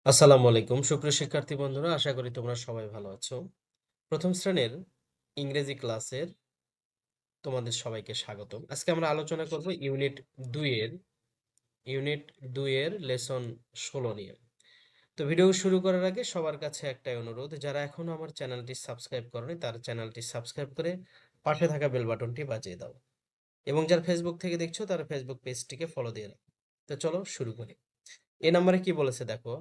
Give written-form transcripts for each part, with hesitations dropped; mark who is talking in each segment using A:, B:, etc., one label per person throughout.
A: আসসালামু আলাইকুম সুপ্রিয় শিক্ষার্থী বন্ধুরা, আশা করি তোমরা সবাই ভালো আছো। প্রথম শ্রেণীর ইংরেজি ক্লাসের তোমাদের সবাইকে স্বাগতম। আজকে আমরা আলোচনা করব ইউনিট 2 এর লেসন 16 নিয়ে। তো ভিডিও শুরু করার আগে সবার কাছে একটাই অনুরোধ, যারা এখনো আমার চ্যানেলটি সাবস্ক্রাইব করনি তার চ্যানেলটি সাবস্ক্রাইব করে পাশে থাকা বেল বাটনটি বাজিয়ে দাও, এবং যারা ফেসবুক থেকে দেখছো তারা ফেসবুক পেজটিকে ফলো দিয়ে রাখো। তো চলো শুরু করি। এ নম্বরে কি বলেছে দেখো,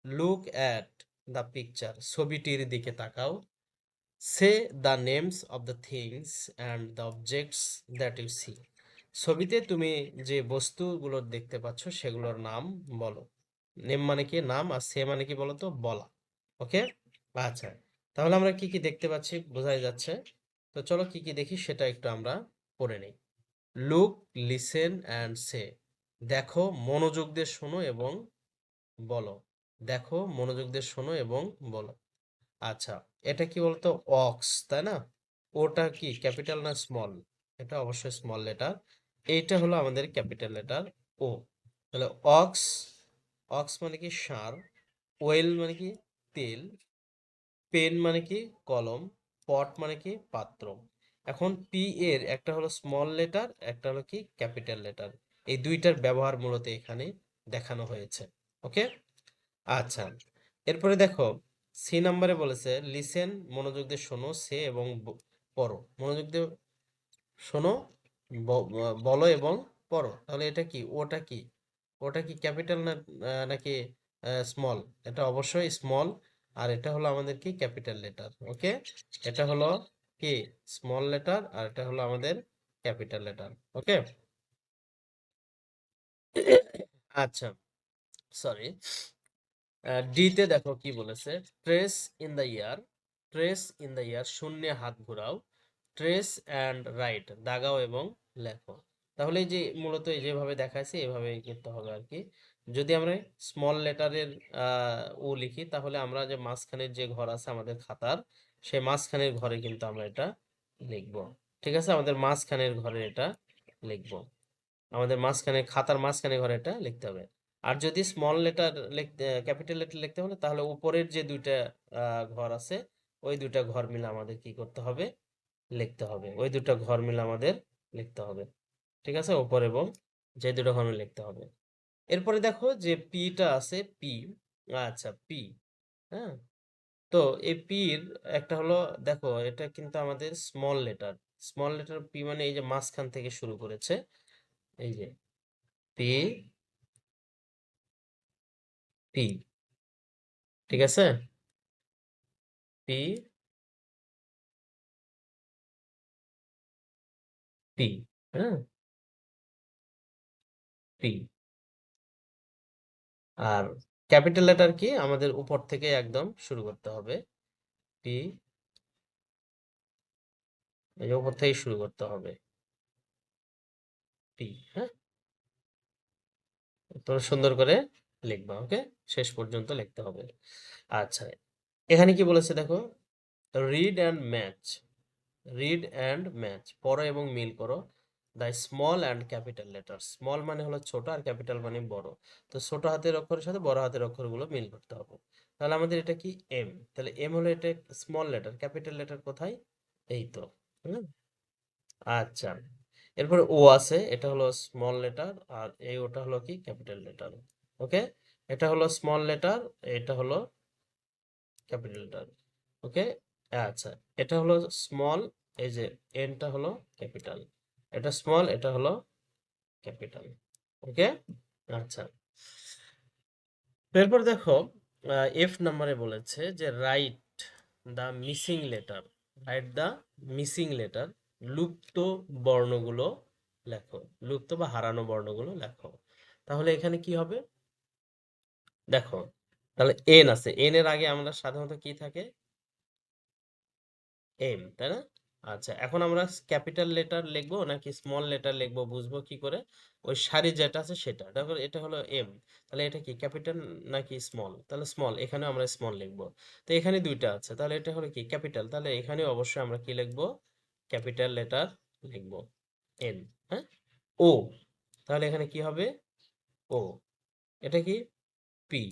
A: লুক অ্যাট দ্য পিকচার, ছবিটির দিকে তাকাও। Say the names of the things and the objects that you see, ছবিতে তুমি যে বস্তুগুলো দেখতে পাচ্ছ সেগুলোর নাম বলো। নেম মানে কি নাম, আর সে মানে কি বলো তো বলা। ওকে, আচ্ছা, তাহলে আমরা কি কি দেখতে পাচ্ছি বোঝাই যাচ্ছে। তো চলো কি কি দেখি সেটা একটু আমরা পড়ে নিই। লুক, লিসেন অ্যান্ড সে, দেখো, মনোযোগ দিয়ে শোনো এবং বলো। দেখো, মনোযোগ দিয়ে শোনো এবং বলো। আচ্ছা, এটা কি বলতো? অক্স, তাই না? ওটা কি ক্যাপিটাল না স্মল? এটা অবশ্যই স্মল লেটার। এইটা হলো আমাদের ক্যাপিটাল লেটার ও। তাহলে অক্স, অক্স মানে কি ষাঁড়, ওয়েল মানে কি তেল, পেন মানে কি কলম, পট মানে কি পাত্র। এখন পি এর একটা হলো স্মল লেটার, একটা হলো কি ক্যাপিটাল লেটার। এই দুইটার ব্যবহার মূলত এখানে দেখানো হয়েছে। ওকে, আচ্ছা, এরপরে দেখো সি নাম্বারে বলেছে লিসেন, মনোযোগ দিয়ে শোনো, সে এবং পড়ো। মনোযোগ দিয়ে শোনো, বলো এবং পড়ো। তাহলে এটা কি? ওটা কি? ওটা কি ক্যাপিটাল না নাকি স্মল? এটা অবশ্যই স্মল, আর এটা হলো আমাদের কি ক্যাপিটাল লেটার। ওকে, এটা হলো কি স্মল লেটার, আর এটা হলো আমাদের ক্যাপিটাল লেটার। ওকে, আচ্ছা, সরি। ডি তে দেখো কি বলেছে, trace in the year, trace in the year, শূন্যে হাত ঘোরাও। ট্রেস অ্যান্ড রাইট, দাগাও এবং লেখো। তাহলে এই যে মূলত এই যেভাবে দেখাইছে এভাবে করতে হবে আর কি। যদি আমরা স্মল লেটারের ও লিখি, তাহলে আমরা যে মাঝখানের যে ঘর আছে আমাদের খাতার, সেই মাঝখানের ঘরে কিন্তু আমরা এটা লিখব। ঠিক আছে, আমাদের মাঝখানের ঘরে এটা লিখব। আমাদের মাঝখানে খাতার মাঝখানে ঘরে এটা লিখতে হবে। আর যদি স্মল লেটার লিখতে, ক্যাপিটাল লেটার লিখতে হলে, তাহলে উপরের যে দুইটা ঘর আছে ওই দুইটা ঘর মিলে আমাদের কি করতে হবে? লিখতে হবে। ওই দুটো ঘর মিলে আমাদের লিখতে হবে। ঠিক আছে, উপর এবং যে দুটো ঘর মিলে লিখতে হবে। এরপরে দেখো যে পিটা আছে, পি। আচ্ছা, পি, হ্যাঁ। তো এই পির একটা হলো, দেখো এটা কিন্তু আমাদের small letter. Small letter P মানে এই যে মাঝখান থেকে শুরু করেছে, এই যে পি, পি। ঠিক আছে, পি, পি, হ্যাঁ, পি। আর ক্যাপিটাল লেটার কি আমাদের উপর থেকে একদম শুরু করতে হবে। পি, এই যে উপর থেকে শুরু করতে হবে, পি, হ্যাঁ। তোমরা সুন্দর করে লিখবা, ওকে, শেষ পর্যন্ত লিখতে হবে। আচ্ছা, এখানে কি বলেছে দেখো, read and match, read and match, পড়ো এবং মিল করো the small and capital letter. Small মানে হলো ছোট, আর ক্যাপিটাল মানে বড়। তো ছোট হাতের অক্ষরের সাথে বড় হাতের অক্ষরগুলো মিল করতে হবে। তাহলে আমাদের এটা কি এম, তাহলে এম হলো এটা স্মল লেটার, ক্যাপিটাল লেটার কোথায়? এই তো। হুম, আচ্ছা, এরপরে ও আছে, এটা হলো স্মল লেটার, আর এই ওটা হলো কি ক্যাপিটাল লেটার। ওকে, এটা হলো স্মল লেটার, এটা হলো ক্যাপিটাল লেটার। ওকে, আচ্ছা, এটা হলো স্মল, এই যে এনটা হলো ক্যাপিটাল, এটা স্মল, এটা হলো ক্যাপিটাল। ওকে, আচ্ছা, এরপর দেখো এফ নাম্বারে বলেছে যে write the missing letter, write the missing letter, লুপ্ত বর্ণগুলো লেখো, লুপ্ত বা হারানো বর্ণগুলো লেখো। তাহলে এখানে কি হবে দেখো, তাহলে এন আছে, এন এর আগে আমরা সাধারণত কি থাকে? এম, তাই না? আচ্ছা, এখন আমরা ক্যাপিটাল লেটার লিখবো নাকি স্মল লেটার লিখবো বুঝবো কি করে? ওই সারি যেটা আছে সেটা, দেখো এটা হলো এম, তাহলে এটা কি ক্যাপিটাল নাকি স্মল? তাহলে স্মল, এখানেও আমরা স্মল লিখবো। তো এখানে দুইটা আছে, তাহলে এটা হলো কি ক্যাপিটাল, তাহলে এখানেও অবশ্যই আমরা কি লিখবো? ক্যাপিটাল লেটার লিখবো, এন, হ্যাঁ। ও, তাহলে এখানে কি হবে? ও, এটা কি পি,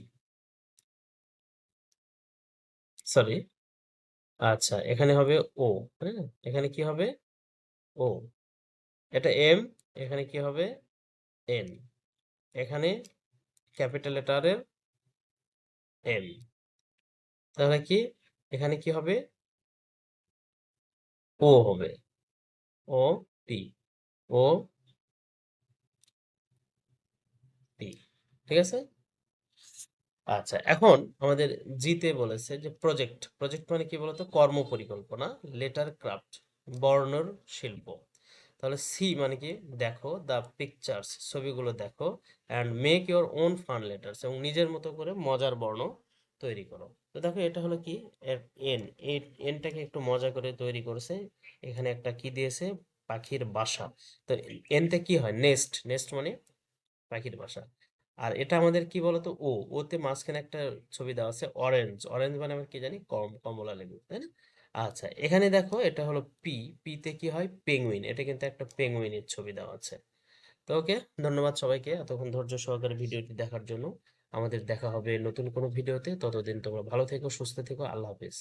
A: সরি, আচ্ছা এখানে হবে ও, হ্যাঁ এখানে কি হবে ও, এটা এম, এখানে কি হবে এন, এখানে ক্যাপিটাল লেটারের এম, তাহলে কি এখানে কি হবে ও হবে, ও টি, ও টি, ঠিক আছে। আচ্ছা এখন আমাদের জিতে বলেছে যে প্রজেক্ট, প্রজেক্ট মানে কি বলতো কর্ম পরিকল্পনা, লেটার ক্রাফট বর্ণর শিল্প, তাহলে সি মানে কি দেখো দ্য পিকচার্স ছবিগুলো দেখো, and make your own fun letters এবং নিজের মতো করে মজার বর্ণ তৈরি করো। তো দেখো এটা হলো কি এন, এই এনটাকে একটু মজা করে তৈরি করেছে, এখানে একটা কি দিয়েছে পাখির বাসা, তো এনতে কি হয় নেস্ট, নেস্ট মানে পাখির বাসা। আর এটা আমাদের কি বলতো ওতে মাঝখানে একটা ছবি দেওয়া আছে অরেঞ্জ, অরেঞ্জ মানে আমরা কি জানি কমলা লেবু, তাই না? আচ্ছা এখানে দেখো এটা হলো পি, পিতে কি হয় পেঙ্গুইন, এটা কিন্তু একটা পেঙ্গুইনের ছবি দেওয়া আছে। তো ওকে, ধন্যবাদ সবাইকে এতক্ষণ ধৈর্য সহকারে ভিডিওটি দেখার জন্য। আমাদের দেখা হবে নতুন কোনো ভিডিওতে, ততদিন তোমরা ভালো থেকো, সুস্থ থেকো, আল্লাহ হাফেজ।